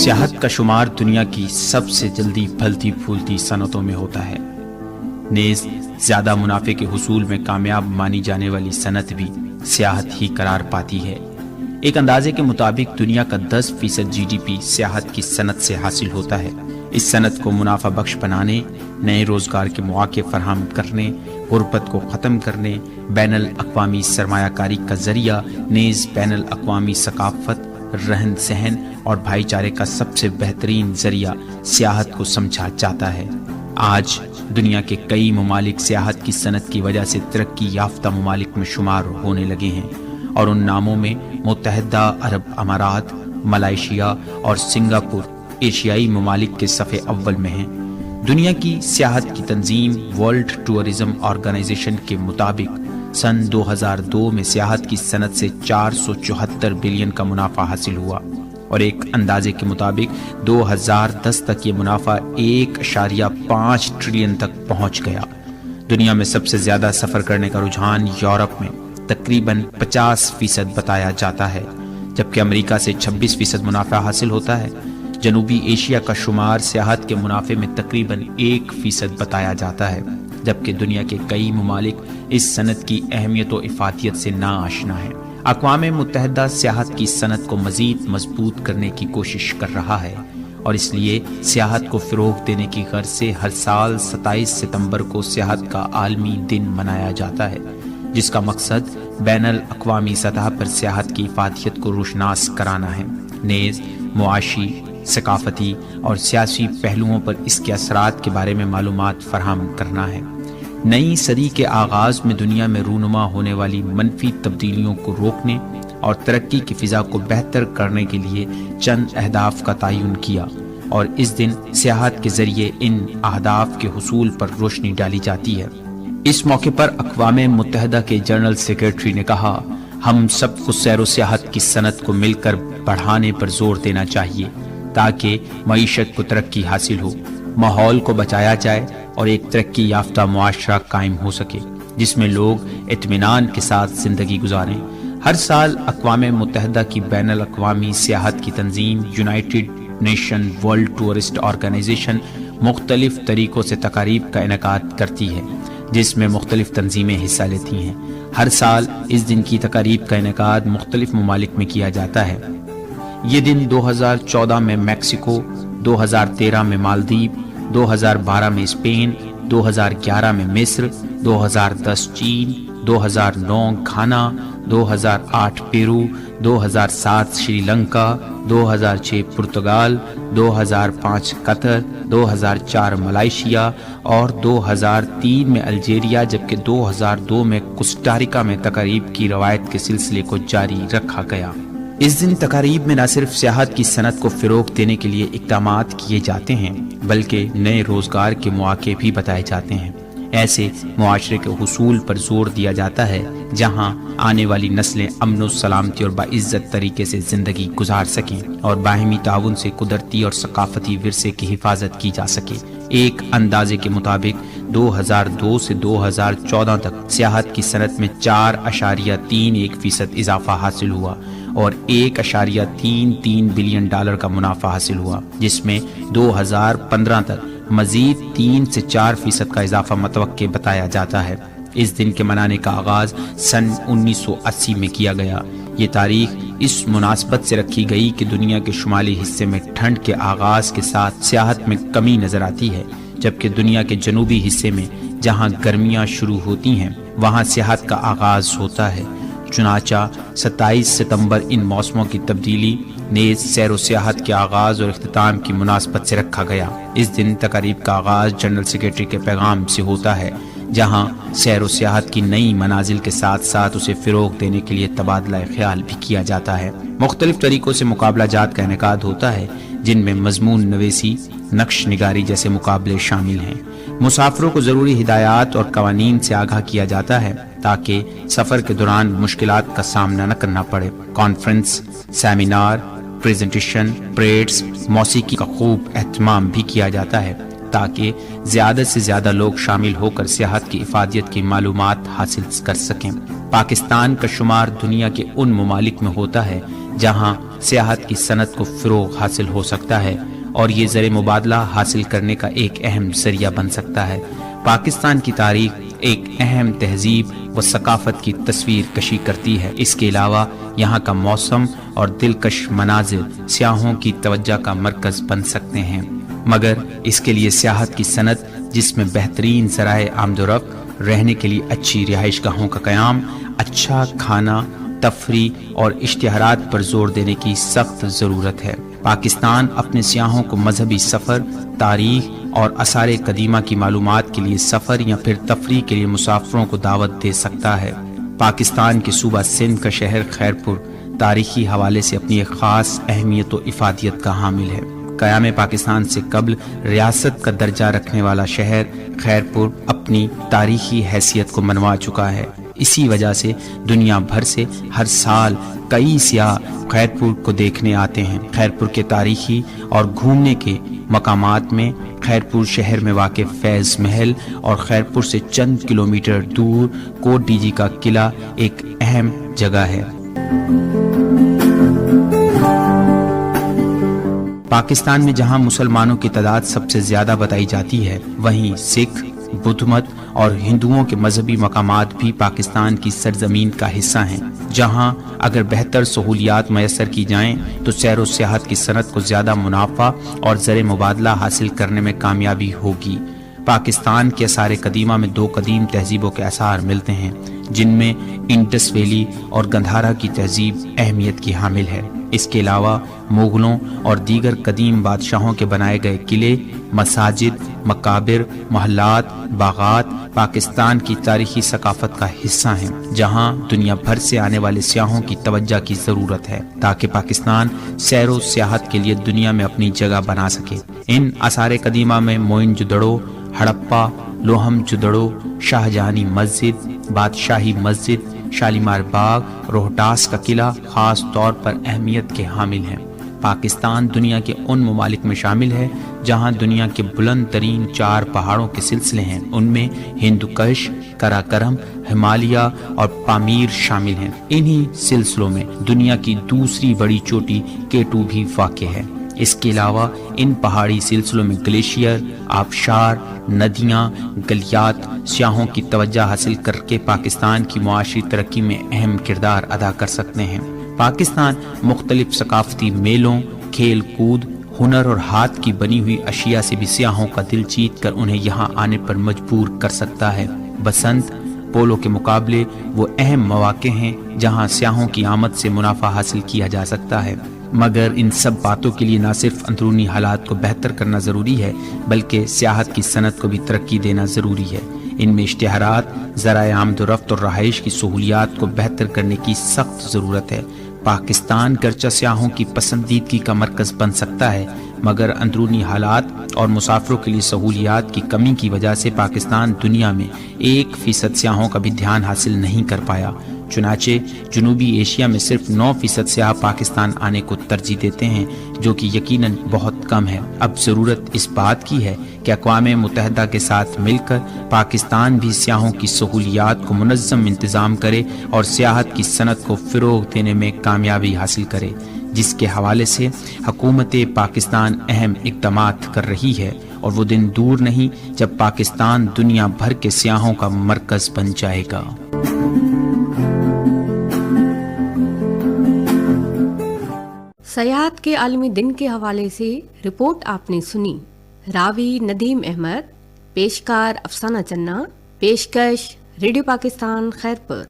سیاحت کا شمار دنیا کی سب سے جلدی پھلتی پھولتی صنعتوں میں ہوتا ہے، نیز زیادہ منافع کے حصول میں کامیاب مانی جانے والی صنعت بھی سیاحت ہی قرار پاتی ہے۔ ایک اندازے کے مطابق دنیا کا 10% جی ڈی پی سیاحت کی صنعت سے حاصل ہوتا ہے۔ اس صنعت کو منافع بخش بنانے، نئے روزگار کے مواقع فراہم کرنے، غربت کو ختم کرنے، بین الاقوامی سرمایہ کاری کا ذریعہ، نیز بین الاقوامی ثقافت، رہن سہن اور بھائی چارے کا سب سے بہترین ذریعہ سیاحت کو سمجھا جاتا ہے۔ آج دنیا کے کئی ممالک سیاحت کی صنعت کی وجہ سے ترقی یافتہ ممالک میں شمار ہونے لگے ہیں، اور ان ناموں میں متحدہ عرب امارات، ملائیشیا اور سنگاپور ایشیائی ممالک کے صف اول میں ہیں۔ دنیا کی سیاحت کی تنظیم ورلڈ ٹورزم آرگنائزیشن کے مطابق سن 2002 میں سیاحت کی صنعت سے 474 بلین کا منافع حاصل ہوا، اور ایک اندازے کے مطابق 2010 تک یہ منافع 1.5 ٹریلین تک پہنچ گیا۔ دنیا میں سب سے زیادہ سفر کرنے کا رجحان یورپ میں تقریباً 50% بتایا جاتا ہے، جبکہ امریکہ سے 26% منافع حاصل ہوتا ہے۔ جنوبی ایشیا کا شمار سیاحت کے منافع میں تقریباً 1% بتایا جاتا ہے، جبکہ دنیا کے کئی ممالک اس صنعت کی اہمیت و افادیت سے ناآشنا ہیں۔ اقوام متحدہ سیاحت کی صنعت کو مزید مضبوط کرنے کی کوشش کر رہا ہے، اور اس لیے سیاحت کو فروغ دینے کی غرض سے ہر سال 27 ستمبر کو سیاحت کا عالمی دن منایا جاتا ہے، جس کا مقصد بین الاقوامی سطح پر سیاحت کی افادیت کو روشناس کرانا ہے، نیز معاشی، ثقافتی اور سیاسی پہلوؤں پر اس کے اثرات کے بارے میں معلومات فراہم کرنا ہے۔ نئی صدی کے آغاز میں دنیا میں رونما ہونے والی منفی تبدیلیوں کو روکنے اور ترقی کی فضا کو بہتر کرنے کے لیے چند اہداف کا تعین کیا، اور اس دن سیاحت کے ذریعے ان اہداف کے حصول پر روشنی ڈالی جاتی ہے۔ اس موقع پر اقوام متحدہ کے جنرل سیکریٹری نے کہا، ہم سب کو سیر و سیاحت کی صنعت کو مل کر بڑھانے پر زور دینا چاہیے تاکہ معیشت کو ترقی حاصل ہو، ماحول کو بچایا جائے اور ایک ترقی یافتہ معاشرہ قائم ہو سکے جس میں لوگ اطمینان کے ساتھ زندگی گزاریں۔ ہر سال اقوام متحدہ کی بین الاقوامی سیاحت کی تنظیم united nation world tourist organisation مختلف طریقوں سے تقاریب کا انعقاد کرتی ہے، جس میں مختلف تنظیمیں حصہ لیتی ہیں۔ ہر سال اس دن کی تقاریب کا انعقاد مختلف ممالک میں کیا جاتا ہے۔ یہ دن 2014 میں میکسیکو، 2013 میں مالدیپ، 2012 میں اسپین، 2011 میں مصر، 2010 چین، 2009 گھانا، 2008 پیرو، 2007 شری لنکا، 2006 پرتگال، 2005 قطر، 2004 ملائیشیا اور 2003 میں الجیریا، جبکہ 2002 میں کوسٹاریکا میں تقاریب کی روایت کے سلسلے کو جاری رکھا گیا۔ اس دن تقاریب میں نہ صرف سیاحت کی صنعت کو فروغ دینے کے لیے اقدامات کیے جاتے ہیں بلکہ نئے روزگار کے مواقع بھی بتائے جاتے ہیں۔ ایسے معاشرے کے حصول پر زور دیا جاتا ہے جہاں آنے والی نسلیں امن و سلامتی اور باعزت طریقے سے زندگی گزار سکیں اور باہمی تعاون سے قدرتی اور ثقافتی ورثے کی حفاظت کی جا سکے۔ ایک اندازے کے مطابق 2002 سے 2014 تک سیاحت کی صنعت میں 4.31% اضافہ حاصل ہوا اور 1.33 بلین ڈالر کا منافع حاصل ہوا، جس میں 2015 تک مزید 3 سے 4% کا اضافہ متوقع بتایا جاتا ہے۔ اس دن کے منانے کا آغاز سن 1980 میں کیا گیا۔ یہ تاریخ اس مناسبت سے رکھی گئی کہ دنیا کے شمالی حصے میں ٹھنڈ کے آغاز کے ساتھ سیاحت میں کمی نظر آتی ہے، جبکہ دنیا کے جنوبی حصے میں جہاں گرمیاں شروع ہوتی ہیں وہاں سیاحت کا آغاز ہوتا ہے۔ چنانچہ 27 ستمبر ان موسموں کی تبدیلی نیز سیر و سیاحت کے آغاز اور اختتام کی مناسبت سے رکھا گیا۔ اس دن تقاریب کا آغاز جنرل سیکریٹری کے پیغام سے ہوتا ہے، جہاں سیر و سیاحت کی نئی منازل کے ساتھ ساتھ اسے فروغ دینے کے لیے تبادلہ خیال بھی کیا جاتا ہے۔ مختلف طریقوں سے مقابلہ جات کا انعقاد ہوتا ہے، جن میں مضمون نویسی، نقش نگاری جیسے مقابلے شامل ہیں۔ مسافروں کو ضروری ہدایات اور قوانین سے آگاہ کیا جاتا ہے تاکہ سفر کے دوران مشکلات کا سامنا نہ کرنا پڑے۔ کانفرنس، سیمینار، پریزنٹیشن، پریڈز، موسیقی کا خوب اہتمام بھی کیا جاتا ہے تاکہ زیادہ سے زیادہ لوگ شامل ہو کر سیاحت کی افادیت کی معلومات حاصل کر سکیں۔ پاکستان کا شمار دنیا کے ان ممالک میں ہوتا ہے جہاں سیاحت کی صنعت کو فروغ حاصل ہو سکتا ہے اور یہ زر مبادلہ حاصل کرنے کا ایک اہم ذریعہ بن سکتا ہے۔ پاکستان کی تاریخ ایک اہم تہذیب و ثقافت کی تصویر کشی کرتی ہے۔ اس کے علاوہ یہاں کا موسم اور دلکش مناظر سیاحوں کی توجہ کا مرکز بن سکتے ہیں، مگر اس کے لیے سیاحت کی صنعت جس میں بہترین ذرائع آمد و رفت، رہنے کے لیے اچھی رہائش گاہوں کا قیام، اچھا کھانا، تفریح اور اشتہارات پر زور دینے کی سخت ضرورت ہے۔ پاکستان اپنے سیاحوں کو مذہبی سفر، تاریخ اور آثار قدیمہ کی معلومات کے لیے سفر یا پھر تفریح کے لیے مسافروں کو دعوت دے سکتا ہے۔ پاکستان کے صوبہ سندھ کا شہر خیرپور تاریخی حوالے سے اپنی ایک خاص اہمیت و افادیت کا حامل ہے۔ قیام پاکستان سے قبل ریاست کا درجہ رکھنے والا شہر خیرپور اپنی تاریخی حیثیت کو منوا چکا ہے۔ اسی وجہ سے دنیا بھر سے ہر سال کئی سیاح خیرپور کو دیکھنے آتے ہیں۔ خیرپور کے تاریخی اور گھومنے کے مقامات میں خیرپور شہر میں واقع فیض محل اور خیرپور سے چند کلومیٹر دور کوٹ ڈی جی کا قلعہ ایک اہم جگہ ہے۔ پاکستان میں جہاں مسلمانوں کی تعداد سب سے زیادہ بتائی جاتی ہے، وہیں سکھ، بدھ مت اور ہندوؤں کے مذہبی مقامات بھی پاکستان کی سرزمین کا حصہ ہیں، جہاں اگر بہتر سہولیات میسر کی جائیں تو سیر و سیاحت کی صنعت کو زیادہ منافع اور زر مبادلہ حاصل کرنے میں کامیابی ہوگی۔ پاکستان کے آثار قدیمہ میں دو قدیم تہذیبوں کے آثار ملتے ہیں، جن میں انڈس ویلی اور گندھارا کی تہذیب اہمیت کی حامل ہے۔ اس کے علاوہ مغلوں اور دیگر قدیم بادشاہوں کے بنائے گئے قلعے، مساجد، مقابر، محلات، باغات پاکستان کی تاریخی ثقافت کا حصہ ہیں، جہاں دنیا بھر سے آنے والے سیاحوں کی توجہ کی ضرورت ہے تاکہ پاکستان سیر و سیاحت کے لیے دنیا میں اپنی جگہ بنا سکے۔ ان آثار قدیمہ میں موئن جدڑو، ہڑپا، لوہم جدڑو، شاہجہانی مسجد، بادشاہی مسجد، شالیمار باغ، روہٹاس کا قلعہ خاص طور پر اہمیت کے حامل ہیں۔ پاکستان دنیا کے ان ممالک میں شامل ہے جہاں دنیا کے بلند ترین 4 پہاڑوں کے سلسلے ہیں۔ ان میں ہندوکش، کراکرم، ہمالیہ اور پامیر شامل ہیں۔ انہی سلسلوں میں دنیا کی دوسری بڑی چوٹی K2 بھی واقع ہے۔ اس کے علاوہ ان پہاڑی سلسلوں میں گلیشیئر، آبشار، ندیاں، گلیات سیاحوں کی توجہ حاصل کر کے پاکستان کی معاشی ترقی میں اہم کردار ادا کر سکتے ہیں۔ پاکستان مختلف ثقافتی میلوں، کھیل کود، ہنر اور ہاتھ کی بنی ہوئی اشیاء سے بھی سیاحوں کا دل جیت کر انہیں یہاں آنے پر مجبور کر سکتا ہے۔ بسنت، پولو کے مقابلے وہ اہم مواقع ہیں جہاں سیاحوں کی آمد سے منافع حاصل کیا جا سکتا ہے، مگر ان سب باتوں کے لیے نہ صرف اندرونی حالات کو بہتر کرنا ضروری ہے بلکہ سیاحت کی صنعت کو بھی ترقی دینا ضروری ہے۔ ان میں اشتہارات، ذرائع آمد و رفت اور رہائش کی سہولیات کو بہتر کرنے کی سخت ضرورت ہے۔ پاکستان گرچہ سیاحوں کی پسندیدگی کا مرکز بن سکتا ہے، مگر اندرونی حالات اور مسافروں کے لیے سہولیات کی کمی کی وجہ سے پاکستان دنیا میں 1% سیاحوں کا بھی دھیان حاصل نہیں کر پایا۔ چنانچہ جنوبی ایشیا میں صرف 9% سیاح پاکستان آنے کو ترجیح دیتے ہیں، جو کہ یقیناً بہت کم ہے۔ اب ضرورت اس بات کی ہے کہ اقوام متحدہ کے ساتھ مل کر پاکستان بھی سیاحوں کی سہولیات کو منظم انتظام کرے اور سیاحت کی صنعت کو فروغ دینے میں کامیابی حاصل کرے، جس کے حوالے سے حکومت پاکستان اہم اقدامات کر رہی ہے، اور وہ دن دور نہیں جب پاکستان دنیا بھر کے سیاحوں کا مرکز بن جائے گا۔ سیاحت کے عالمی دن کے حوالے سے رپورٹ آپ نے سنی۔ راوی ندیم احمد، پیشکار افسانہ چنّا، پیشکش ریڈیو پاکستان خیرپور۔